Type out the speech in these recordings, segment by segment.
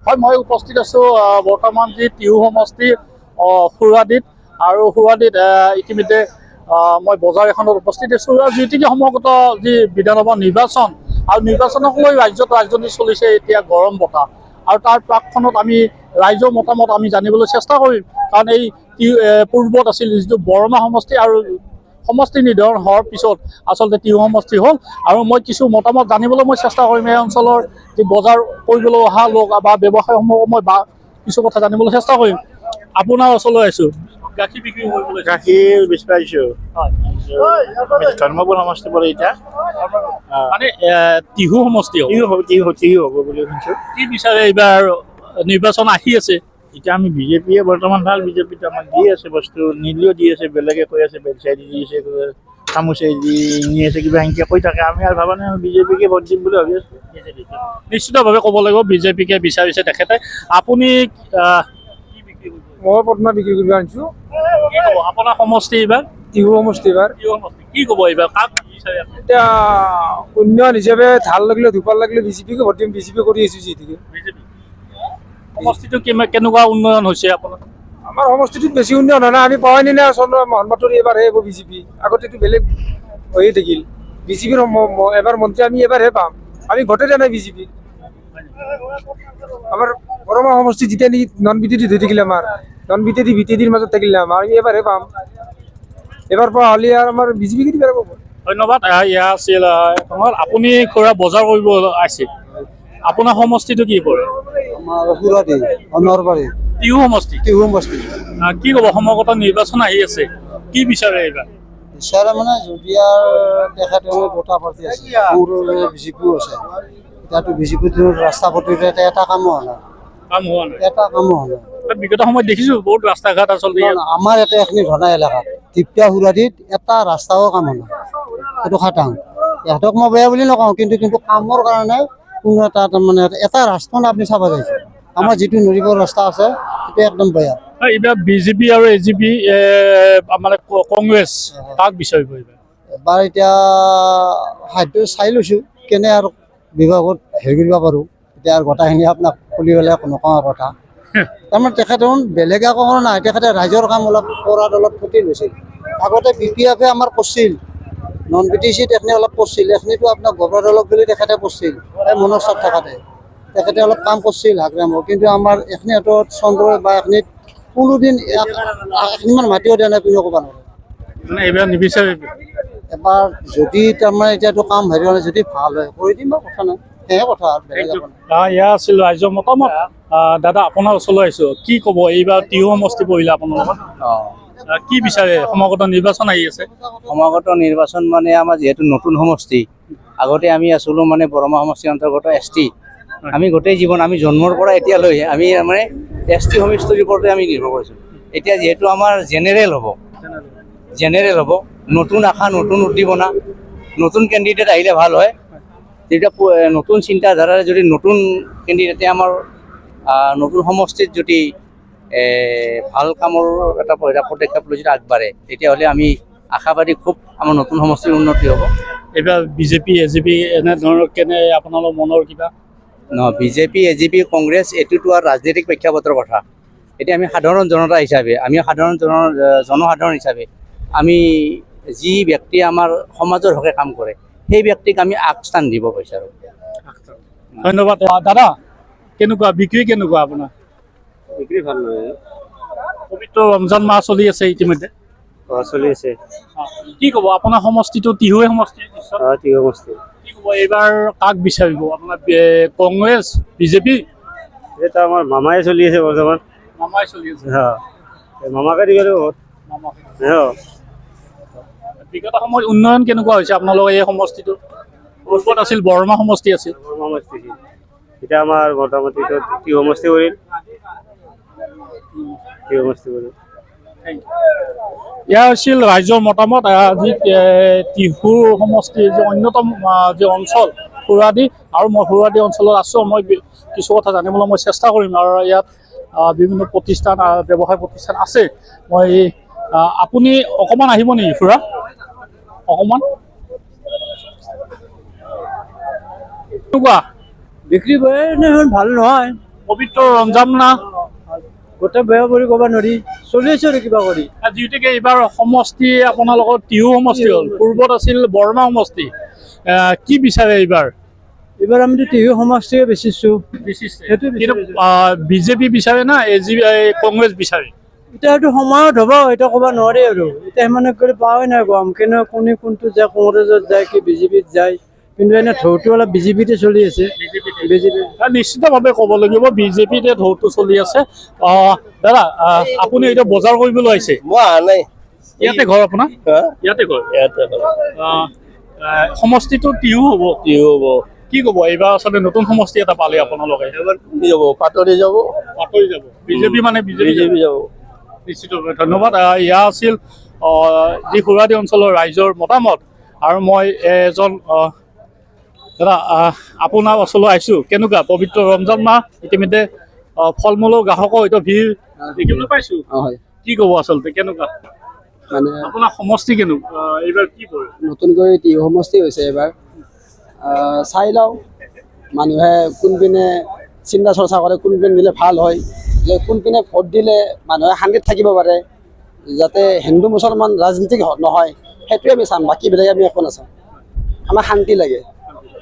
হয়, মই উপস্থিত আছোঁ বৰ্তমান যি টিহু সমষ্টি সুৰাদিত আৰু সুৰাদিত ইতিমধ্যে মই বজাৰ এখনত উপস্থিত আছোঁ। যিহেতুকে সমগ্ৰ যি বিধানসভা নিৰ্বাচন আৰু নিৰ্বাচনক লৈ ৰাজ্যত ৰাজধানী চলিছে এতিয়া গৰম বতাহ, আৰু তাৰ প্ৰাকখনত আমি ৰাইজৰ মতামত আমি জানিবলৈ চেষ্টা কৰিম। কাৰণ এই পূৰ্বত আছিল যিটো বৰমা সমষ্টি, আৰু সমষ্টি নিৰ্ধাৰণ হোৱাৰ পিছত আচলতে টিহু সমষ্টি হ'ল, আৰু মই কিছু মতামত জানিবলৈ মই চেষ্টা কৰিম। এই অঞ্চলৰ যি বজাৰ কৰিবলৈ অহা লোক বা ব্যৱসায়সমূহ মই কিছু কথা জানিবলৈ চেষ্টা কৰিম। আপোনাৰ ওচৰলৈ আহিছোঁ, গাখীৰ বিক্ৰী কৰিবলৈ। গাখীৰ বেচিব আহিছোঁ। ধৰ্মপুৰ সমষ্টি পৰে এতিয়া, মানে টিহু সমষ্টি হ'ব। টিহু হ'ব বুলি শুনিছোঁ। কি বিচাৰে এইবাৰ নিৰ্বাচন আহি আছে? এতিয়া আমি বিজেপিয়ে বৰ্তমান ভাল, বিজেপিত আমাক দি আছে বস্তু, নিদিলেও দি আছে, বেলেগে কৈ আছে বেলচাই দি আছে, চামুচে দি নি আছে, কিবা সেনেকৈ কৈ থাকে। আমি আৰু ভাবা নাই, বিজেপিকে ভোট দিম বুলি ভাবি আছোঁ। নিশ্চিতভাৱে ক'ব লাগিব বিজেপিকে বিচাৰিছে তেখেতে। আপুনি কি বিক্ৰী কৰিব? মই পদ্মা বিক্ৰী কৰিব আনিছোঁ। কি ক'ব আপোনাৰ সমষ্টি এইবাৰ? টিহু সমষ্টি এইবাৰ। টিহু সমষ্টি কি ক'ব এইবাৰ, কাক বিচাৰে আপুনি? এতিয়া উন্নয়ন হিচাপে ধাৰ লাগিলে ধুপাৰ লাগিলে বিজেপিকে ভোট দিম, বিজেপি কৰি আহিছোঁ যিহেতুকে। বিজেপি সমষ্টিটো কেনেকুৱা উন্নয়ন হৈছে আপোনাৰ? আমাৰ সমষ্টিটোত বেছি উন্নয়ন হোৱা নাই। আমি পোৱাই নাই চন্দ্ৰ মোহন পাটোৱাৰী এইবাৰহে হ'ব বিজেপি। আগতেতো বেলেগ হৈয়ে থাকিল বিজেপিৰ এবাৰ মন্ত্ৰী আমি এবাৰহে পাম। আমি ভোটে দিয়া নাই বিজেপিক। আমাৰ বৰমা সমষ্টি যেতিয়া নেকি নন বিজেপি হৈ থাকিলে, আমাৰ নন বিজেপি বিজেপিৰ মাজত থাকিলে, আমি এবাৰহে পাম। এবাৰ পোৱা হ'লে আৰু আমাৰ বিজেপিকে দিব লাগিব। ধন্যবাদ। এয়া আছিল আপুনি খুৰা বজাৰ কৰিব আহিছে। আপোনাৰ সমষ্টিটো কি পৰে? আমাৰ সুৰাদি নৰবাৰী টিহু সমষ্টি। টিহু সমষ্টি। কি ক'ব, সমগ্ৰ নিৰ্বাচন আহি আছে, কি বিচাৰে এইবাৰ? বিচাৰে মানে যদি আৰু তেখেতে দুটা পাৰ্টি আছে, বিজেপিও আছে। এতিয়াতো বিজেপিটো ৰাস্তা পদূলিত এটা কামো হোৱা নাই, কাম হোৱা নাই। এটা কামো হোৱা নাই। বিগত সময়ত দেখিছোঁ বহুত ৰাস্তা ঘাট আচলতে আমাৰ ইয়াতে এখিনি ধনা এলেকাত তিপ্পা সুৰাদিত এটা ৰাস্তাও কাম হোৱা নাই, এইটো খাটাং। ইহঁতক মই বেয়া বুলি নকওঁ, কিন্তু কামৰ কাৰণে কোনো এটা মানে এটা ৰাস্তা আপুনি চাব যায়। আমাৰ যিটো নদীবৰ ৰাস্তা আছে সেইটো একদম বেয়া। এইবাৰ বিজেপি আৰু এজিপি মানে কংগ্ৰেছ কাক বিচাৰিব এইবাৰ? এবাৰ এতিয়া খাদ্য চাই লৈছোঁ কেনে আৰু বিভাগত হেৰি কৰিব পাৰোঁ। এতিয়া আৰু গোটেইখিনি আপোনাক খুলি হ'লে নকওঁ কথা। তাৰমানে তেখেতে বেলেগে একো কৰা নাই, তেখেতে ৰাইজৰ কাম অলপ কৰাত অলপ ক্ষতি লৈছিল। আগতে BPF আমাক কৰিছিল, নন BTC তেখেতে অলপ কৰিছিল, এইখিনিতো আপোনাক গভৰ্ণৰ দলক বুলি তেখেতে কৰিছিল এই মনোজ থাকাতে। তেখেতে অলপ কাম কৰিছিল হাগ্ৰামত, কিন্তু আমাৰ এইখিনি হাতত চন্দ্ৰ বা এইখিনিত কোনোদিন ইমান মাতিও দিয়া নাই, কোনেও ক'ব নোৱাৰে। মানে এইবাৰ নিবিচাৰে? এবাৰ যদি তাৰমানে এতিয়াতো কাম হেৰি হ'লে যদি ভাল হয় কৰি দিম বাৰু, কথা নাই, সেয়ে কথা আৰু বেলেগ একো নাই। এয়া আছিল ৰাইজৰ মতামত। দাদা আপোনাৰ ওচৰলৈ আহিছোঁ, কি ক'ব এইবাৰ টিহু সমষ্টি পৰিলে আপোনাৰ লগত? কি বিচাৰে, সমাগত নিৰ্বাচন আহি আছে? সমাগত নিৰ্বাচন মানে আমাৰ যিহেতু নতুন সমষ্টি, আগতে আমি আছিলোঁ মানে বৰমা সমষ্টিৰ অন্তৰ্গত ST। আমি গোটেই জীৱন আমি জন্মৰ পৰা এতিয়ালৈ আমি মানে ST সমষ্টিৰ ওপৰতে আমি নিৰ্ভৰ কৰিছোঁ। এতিয়া যিহেতু আমাৰ জেনেৰেল হ'ব, নতুন আশা, নতুন উদ্দীপনা, নতুন কেণ্ডিডেট আহিলে ভাল হয়। তেতিয়া নতুন চিন্তাধাৰাৰে যদি নতুন কেণ্ডিডেটে আমাৰ নতুন সমষ্টিত যদি ভাল কামৰ এটা পদক্ষেপ লৈ যদি আগবাঢ়ে, তেতিয়াহ'লে আমি আশাবাদী খুব আমাৰ নতুন সমষ্টিৰ উন্নতি হ'ব। এইবাৰ বিজেপি এজিপি এনেধৰণৰ কেনে আপোনালোকৰ মনৰ কিবা? বিজেপি এজিপি কংগ্ৰেছ এইটোতো আৰু ৰাজনৈতিক প্ৰেক্ষাপটৰ কথা। এতিয়া আমি সাধাৰণ জনতা হিচাপে, আমি জনসাধাৰণ হিচাপে আমি যি ব্যক্তিয়ে আমাৰ সমাজৰ হকে কাম কৰে সেই ব্যক্তিক আমি আগস্থান দিব বিচাৰোঁ। ধন্যবাদ। দাদা কেনেকুৱা বিক্ৰী কেনেকুৱা আপোনাৰ? বিক্ৰী ভাল নহয়, পবিত্ৰ ৰমজান মাহ চলি আছে ইতিমধ্যে। চলি আছে। কি ক'ব, আপোনাৰ সমষ্টিটো টিহুৱে সমষ্টি? টিহু সমষ্টি। কি ক'ব এইবাৰ কাক বিচাৰিব আপোনাৰ, কংগ্ৰেছ বিজেপি? এটা আমাৰ মামাই চলি আছে বৰ্তমান। মামাই চলি আছে। মামাকে দিব লাগিব ভোট। বিগত সময়ত উন্নয়ন কেনেকুৱা হৈছে আপোনালোকৰ এই সমষ্টিটো? পূৰ্বত আছিল বৰমা সমষ্টি আছিল। এতিয়া আমাৰ মোটামুটি টিহু সমষ্টি কৰিল। এয়া হৈছিল ৰাইজৰ মতামত। আজি টিহু সমষ্টিৰ যে অন্যতম যে অঞ্চল সুৰাদি, আৰু মই সুৰাদি অঞ্চলত আছোঁ। মই কিছু কথা জানিবলৈ মই চেষ্টা কৰিম, আৰু ইয়াত বিভিন্ন প্ৰতিষ্ঠান ব্যৱসায় প্ৰতিষ্ঠান আছে। মই আপুনি অকণমান আহিব নেকি খুৰা, অকণমান? কেনেকুৱা বিক্ৰী ভাল নহয়, পবিত্ৰ ৰমজান মাহ গোটেই বেয়া কৰি ক'ব নোৱাৰি চলি আছো আৰু কিবা কৰি যিহেতুকে এইবাৰ সমষ্টি আপোনালোকৰ টিহু সমষ্টি হ'ল, পূৰ্বত আছিল বৰমা সমষ্টি, কি বিচাৰে এইবাৰ? এইবাৰ আমিতো টিহু সমষ্টিয়ে বেচিছো সেইটো কিন্তু বিজেপি বিচাৰে না কংগ্ৰেছ বিচাৰে? এতিয়া এইটো সময়ত হ'ব এতিয়া ক'ব নোৱাৰি আৰু এতিয়া সিমানে কৰি পোৱাই নাই গম কেনে কোনে কোনটো যায় কংগ্ৰেছত যায় কি বিজেপিত যায় কিন্তু এনে ঢৌটো অলপ বিজেপিতে চলি আছে বিজেপি নিশ্চিতভাৱে ক'ব লাগিব বিজেপিতে ঢৌটো চলি আছে। দাদা আপুনি এতিয়া বজাৰ কৰিবলৈ আহিছে? মই অহা নাই। ইয়াতে ঘৰ আপোনাৰ? ইয়াতে ঘৰ। সমষ্টিটো টিহু হ'ব। টিহু হ'ব। কি ক'ব এইবাৰ আচলতে নতুন সমষ্টি এটা পালে আপোনালোকে? এবাৰ কি হ'ব? পাতৰি যাব। পাতৰি যাব। বিজেপি মানে বিজেপি যাব। নিশ্চিতভাৱে ধন্যবাদ। এয়া আছিল যি সুৰাদি অঞ্চলৰ ৰাইজৰ মতামত। আৰু মই এজন দাদা আপোনাৰ ওচৰলৈ আহিছোঁ। কেনেকুৱা পবিত্ৰ ৰমজান মাহ, ইতিমধ্যে ফল মূলৰ গ্ৰাহকৰ হয়তো ভিৰ দেখিবলৈ পাইছোঁ। হয় কি ক'ব আচলতে কেনেকুৱা মানে আপোনাৰ সমষ্টি কেনেকুৱা এইবাৰ কি কৰে? নতুনকৈ টিহু সমষ্টি হৈছে এবাৰ চাই লওঁ মানুহে কোনপিনে চিন্তা চৰ্চা কৰে কোনপিনে দিলে ভাল হয়, যে কোনপিনে ভোট দিলে মানুহে শান্তিত থাকিব পাৰে, যাতে হিন্দু মুছলমান ৰাজনীতি নহয় সেইটোৱে আমি চাম, বাকী বেলেগ আমি একো নাচাওঁ। আমাক শান্তি লাগে,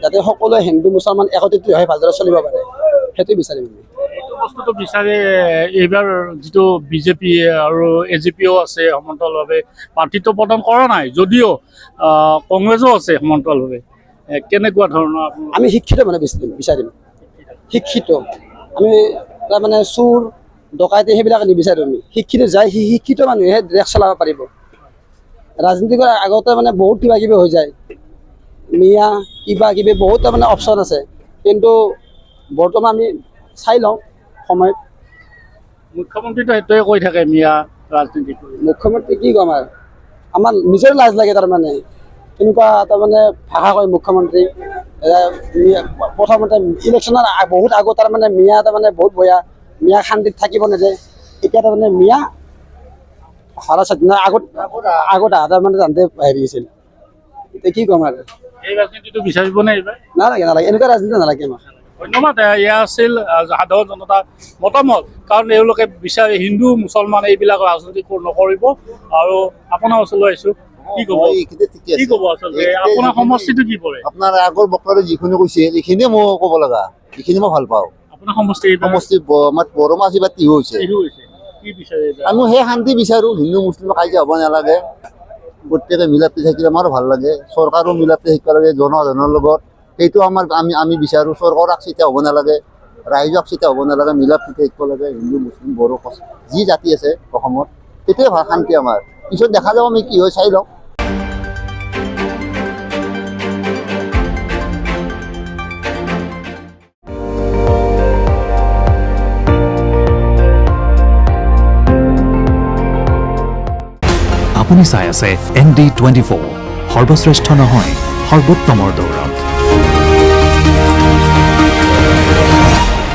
যাতে সকলোৱে হিন্দু মুছলমান একত্ৰিত হৈ ভালদৰে চলিব পাৰে সেইটো বিচাৰিম আমি। এইটো বস্তুটো বিচাৰে এইবাৰ যিটো বিজেপি আৰু AGPও আছে সমান্তৰালভাৱে প্ৰাৰ্থিত্ব প্ৰদান কৰা নাই, যদিও কংগ্ৰেছো আছে সমান্তৰালভাৱে। কেনেকুৱা ধৰণৰ আমি শিক্ষিত মানে বিচাৰিম, শিক্ষিত আমি তাৰমানে চোৰ ডকাইতি সেইবিলাক নিবিচাৰোঁ। আমি শিক্ষিত যায় শিক্ষিত মানুহে দেশ চলাব পাৰিব। ৰাজনীতি কৰাৰ আগতে মানে বহুত কিবা কিবি হৈ যায়, মিয়া কিবা কিবি বহুত তাৰমানে অপশ্যন আছে, কিন্তু বৰ্তমান আমি চাই লওঁ সময়ত। মুখ্যমন্ত্ৰীটো সেইটোৱে কৈ থাকে মিয়া ৰাজনীতি কৰি। মুখ্যমন্ত্ৰী কি ক'ম আৰু আমাৰ নিজৰ লাজ লাগে তাৰমানে এনেকুৱা তাৰমানে ভাষা কয় মুখ্যমন্ত্ৰী। প্ৰথমতে ইলেকশ্যনৰ বহুত আগত তাৰমানে মিয়া তাৰমানে বহুত বয়া, মিয়া শান্তিত থাকিব নিদিয়ে। এতিয়া তাৰমানে মিয়া হাৰাচাত আগত তাৰমানে জানতে হেৰি আছিল। এতিয়া কি ক'ম আৰু এই ৰাজনীতিটো বিচাৰিবনে এইবাৰ? নালাগে এনেকুৱা ৰাজনীতি নালাগে আমাক। ধন্যবাদ। এয়া আছিল সাধাৰণ জনতাৰ মতামত, কাৰণ এওঁলোকে বিচাৰে হিন্দু মুছলমান এইবিলাক ৰাজনীতি নকৰিব। আৰু আপোনাৰ ওচৰলৈ আহিছোঁ, কি ক'ব কি ক'ব আচলতে আপোনাৰ সমষ্টিটো কি পৰে? আপোনাৰ আগৰ বক্তাৰে যিখিনি কৈছে এইখিনিয়ে মই ক'ব লগা, এইখিনি মই ভাল পাওঁ। আপোনাৰ সমষ্টি সমষ্টি আমাৰ বৰমা আছে বা টিহু হৈছে। কি বিচাৰে? আমি সেই শান্তি বিচাৰোঁ, হিন্দু মুছলিম কাজিয়া হ'ব নালাগে, প্ৰত্যেকে মিলাপ্ৰীতি থাকিলে আমাৰো ভাল লাগে। চৰকাৰো মিলাপ্ৰীতি থাকিব লাগে জনসাধাৰণৰ লগত, সেইটো আমি বিচাৰোঁ। চৰকাৰক চিন্তা হ'ব নালাগে, ৰাইজক চিন্তা হ'ব নালাগে, মিলাপ্ৰীতি থাকিব লাগে। হিন্দু মুছলিম বড়ো যি জাতি আছে অসমত সেইটোৱে ভাল শান্তি আমাৰ। পিছত দেখা যাব আমি কি হয় চাই লওঁ। আপুনি চাই আছে ND24, সৰ্বশ্ৰেষ্ঠ নহয় সৰ্বোত্তমৰ দৌৰা।